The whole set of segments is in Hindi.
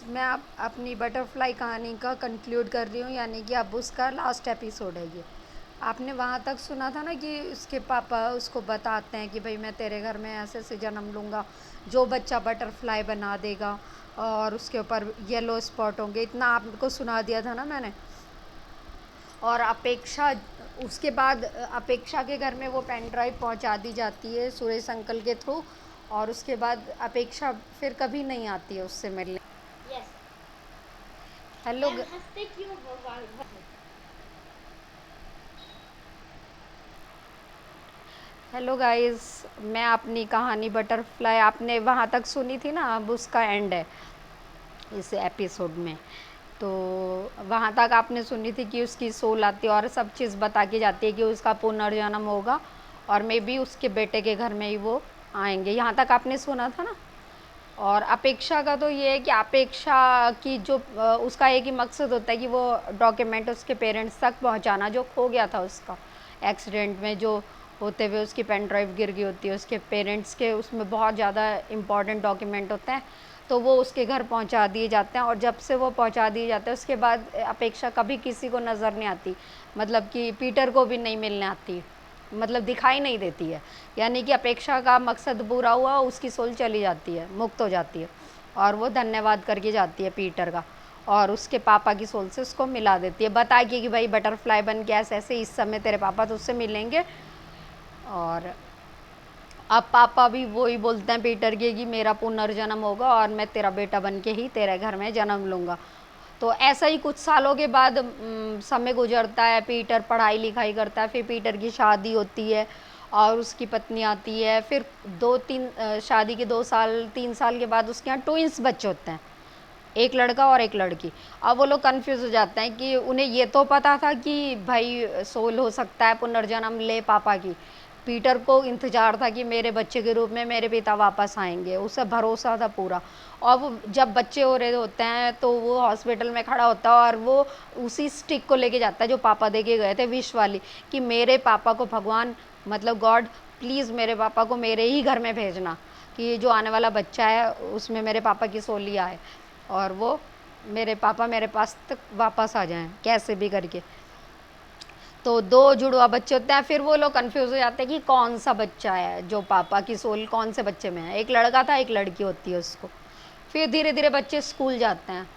मैं अपनी बटरफ्लाई कहानी का कंक्लूड कर रही हूँ, यानी कि अब उसका लास्ट एपिसोड है ये। आपने वहाँ तक सुना था ना कि उसके पापा उसको बताते हैं कि भाई मैं तेरे घर में ऐसे ऐसे जन्म लूँगा, जो बच्चा बटरफ्लाई बना देगा और उसके ऊपर येलो स्पॉट होंगे, इतना आपको सुना दिया था ना मैंने। और अपेक्षा, उसके बाद अपेक्षा के घर में वो पेन ड्राइव पहुंचा दी जाती है सुरेश अंकल के थ्रू, और उसके बाद अपेक्षा फिर कभी नहीं आती है उससे मिलने। यस। हेलो मैम हंसते क्यों हो हेलो गाइस, मैं अपनी कहानी बटरफ्लाई आपने वहाँ तक सुनी थी ना, अब उसका एंड है इस एपिसोड में। तो वहाँ तक आपने सुनी थी कि उसकी सोल आती है और सब चीज़ बता के जाती है कि उसका पुनर्जन्म होगा और मे बी उसके बेटे के घर में ही वो आएंगे। यहाँ तक आपने सुना था ना। और अपेक्षा का तो ये है कि अपेक्षा की जो उसका एक ही मकसद होता है कि वो डॉक्यूमेंट उसके पेरेंट्स तक पहुंचाना, जो खो गया था उसका एक्सीडेंट में, जो होते हुए उसकी पेन ड्राइव गिर गई होती है उसके पेरेंट्स के, उसमें बहुत ज़्यादा इम्पॉर्टेंट डॉक्यूमेंट होते हैं, तो वो उसके घर पहुंचा दिए जाते हैं। और जब से वो पहुंचा दिए जाते हैं उसके बाद अपेक्षा कभी किसी को नज़र नहीं आती, मतलब कि पीटर को भी नहीं मिलने आती, मतलब दिखाई नहीं देती है। यानी कि अपेक्षा का मकसद पूरा हुआ, उसकी सोल चली जाती है, मुक्त हो जाती है और वो धन्यवाद करके जाती है पीटर का, और उसके पापा की सोल से उसको मिला देती है, बता के कि भाई बटरफ्लाई बन के ऐसे ऐसे इस समय तेरे पापा तुझसे मिलेंगे। और अब पापा भी वही बोलते हैं पीटर के कि मेरा पुनर्जन्म होगा और मैं तेरा बेटा बन के ही तेरे घर में जन्म लूँगा। तो ऐसा ही कुछ सालों के बाद समय गुजरता है, पीटर पढ़ाई लिखाई करता है, फिर पीटर की शादी होती है और उसकी पत्नी आती है। फिर दो तीन शादी के 2 साल 3 साल के बाद उसके यहाँ ट्विंस बच्चे होते हैं, एक लड़का और एक लड़की। अब वो लोग कंफ्यूज हो जाते हैं कि उन्हें ये तो पता था कि भाई सोल हो सकता है पुनर्जन्म ले पापा की, पीटर को इंतज़ार था कि मेरे बच्चे के रूप में मेरे पिता वापस आएंगे, उसे भरोसा था पूरा। और वो जब बच्चे हो रहे होते हैं तो वो हॉस्पिटल में खड़ा होता है और वो उसी स्टिक को लेके जाता है जो पापा दे के गए थे, विश वाली, कि मेरे पापा को भगवान, मतलब गॉड, प्लीज़ मेरे पापा को मेरे ही घर में भेजना, कि जो आने वाला बच्चा है उसमें मेरे पापा की सोली आए और वो मेरे पापा मेरे पास तक वापस आ जाएं कैसे भी करके। तो दो जुड़वा बच्चे होते हैं, फिर वो लोग कंफ्यूज हो जाते हैं कि कौन सा बच्चा है जो पापा की सोल कौन से बच्चे में है। एक लड़का था एक लड़की होती है उसको। फिर धीरे धीरे बच्चे स्कूल जाते हैं।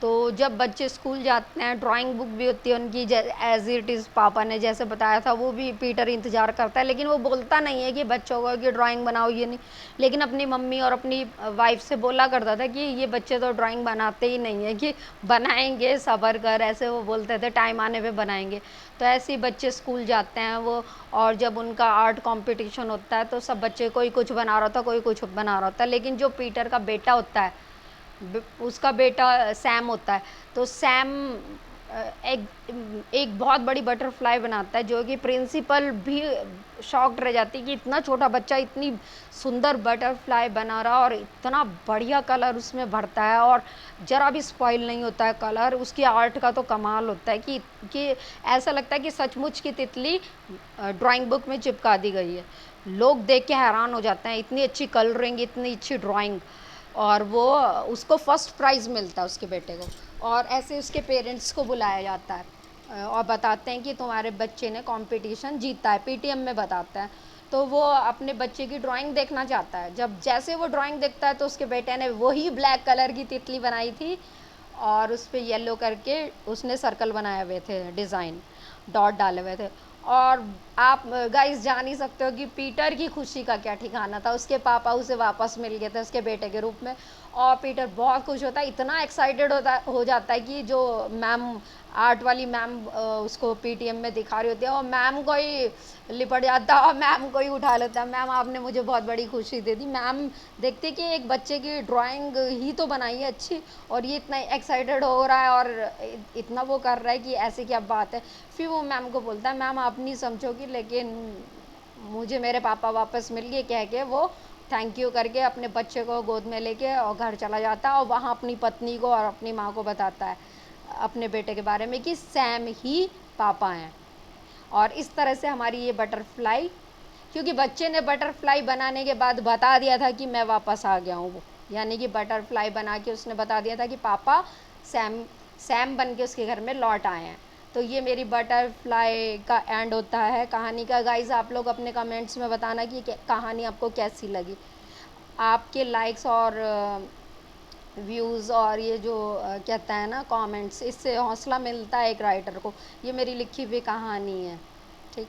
तो जब बच्चे स्कूल जाते हैं, ड्राइंग बुक भी होती है उनकी, एज इट इज़ पापा ने जैसे बताया था, वो भी पीटर इंतज़ार करता है, लेकिन वो बोलता नहीं है कि बच्चों को कि ड्राइंग बनाओ, ये नहीं। लेकिन अपनी मम्मी और अपनी वाइफ से बोला करता था कि ये बच्चे तो ड्राइंग बनाते ही नहीं है, कि बनाएंगे सब्र कर, ऐसे वो बोलते थे, टाइम आने पे बनाएंगे। तो ऐसे ही बच्चे स्कूल जाते हैं वो। और जब उनका आर्ट कंपटीशन होता है तो सब बच्चे, कोई कुछ बना रहा होता, कोई कुछ बना रहा होता, लेकिन जो पीटर का बेटा होता है, उसका बेटा सैम होता है, तो सैम एक एक बहुत बड़ी बटरफ्लाई बनाता है, जो कि प्रिंसिपल भी शॉक्ड रह जाती है कि इतना छोटा बच्चा इतनी सुंदर बटरफ्लाई बना रहा और इतना बढ़िया कलर उसमें भरता है और ज़रा भी स्पॉइल नहीं होता है कलर। उसकी आर्ट का तो कमाल होता है कि ऐसा लगता है कि सचमुच की तितली ड्राइंग बुक में चिपका दी गई है। लोग देख के हैरान हो जाते हैं, इतनी अच्छी कलरिंग, इतनी अच्छी ड्राइंग। और वो, उसको फर्स्ट प्राइज़ मिलता है उसके बेटे को, और ऐसे उसके पेरेंट्स को बुलाया जाता है और बताते हैं कि तुम्हारे बच्चे ने कंपटीशन जीता है, पीटीएम में बताता है। तो वो अपने बच्चे की ड्राइंग देखना चाहता है। जब जैसे वो ड्राइंग देखता है तो उसके बेटे ने वही ब्लैक कलर की तितली बनाई थी और उस पर येलो करके उसने सर्कल बनाए हुए थे, डिज़ाइन डॉट डाले हुए थे। और आप गाइस जान ही सकते हो कि पीटर की खुशी का क्या ठिकाना था, उसके पापा उसे वापस मिल गए थे उसके बेटे के रूप में। और पीटर बहुत खुश होता है, इतना एक्साइटेड होता हो जाता है कि जो मैम, आर्ट वाली मैम उसको पीटीएम में दिखा रही होती है और मैम को ही लिपट जाता है और मैम को ही उठा लेता है, मैम आपने मुझे बहुत बड़ी खुशी दे दी। मैम देखते कि एक बच्चे की ड्राइंग ही तो बनाई है अच्छी, और ये इतना एक्साइटेड हो रहा है और इतना वो कर रहा है कि ऐसे क्या बात है। फिर वो मैम को बोलता है, मैम आप नहीं समझोगी लेकिन मुझे मेरे पापा वापस मिल गए, कह के वो थैंक यू करके अपने बच्चे को गोद में लेके और घर चला जाता है और वहाँ अपनी पत्नी को और अपनी माँ को बताता है अपने बेटे के बारे में कि सैम ही पापा हैं। और इस तरह से हमारी ये बटरफ्लाई, क्योंकि बच्चे ने बटरफ्लाई बनाने के बाद बता दिया था कि मैं वापस आ गया हूँ, यानी कि बटरफ्लाई बना के उसने बता दिया था कि पापा सैम सैम बन के उसके घर में लौट आए हैं। तो ये मेरी बटरफ्लाई का एंड होता है कहानी का। गाइस आप लोग अपने कमेंट्स में बताना कि कहानी आपको कैसी लगी। आपके लाइक्स और व्यूज़ और ये जो कहता है ना कमेंट्स, इससे हौसला मिलता है एक राइटर को। ये मेरी लिखी हुई कहानी है। ठीक।